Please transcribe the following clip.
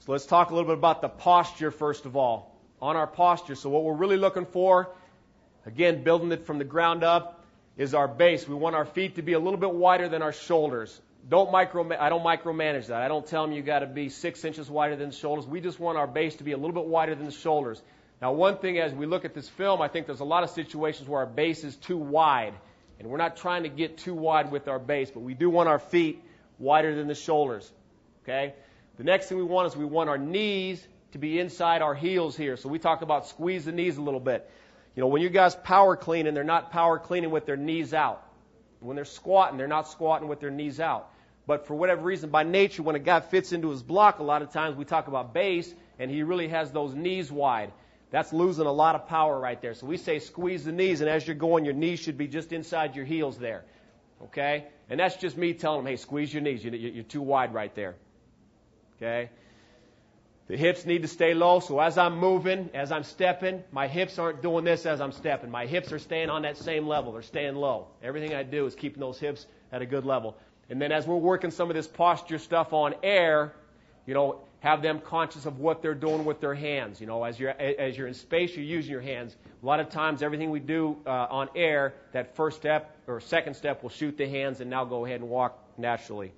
So let's talk a little bit about the posture first of all. On our posture. So what we're really looking for, again, building it from the ground up, is our base. We want our feet to be a little bit wider than our shoulders. I don't micromanage that. I don't tell them you got to be 6 inches wider than the shoulders. We just want our base to be a little bit wider than the shoulders. Now, one thing as we look at this film, I think there's a lot of situations where our base is too wide. And we're not trying to get too wide with our base, but we do want our feet wider than the shoulders. Okay? The next thing we want is we want our knees to be inside our heels here. So we talk about squeeze the knees a little bit. You know, when you guys power clean and they're not power cleaning with their knees out. When they're squatting, they're not squatting with their knees out. But for whatever reason, by nature, when a guy fits into his block, a lot of times we talk about base, and he really has those knees wide. That's losing a lot of power right there. So we say squeeze the knees, and as you're going, your knees should be just inside your heels there. Okay? And that's just me telling them, hey, squeeze your knees. You're too wide right there. Okay? The hips need to stay low, so as I'm moving, as I'm stepping, my hips aren't doing this as I'm stepping. My hips are staying on that same level. They're staying low. Everything I do is keeping those hips at a good level. And then as we're working some of this posture stuff on air, you know, have them conscious of what they're doing with their hands. You know, as you're in space, you're using your hands. A lot of times, everything we do on air, that first step or second step will shoot the hands and now go ahead and walk naturally.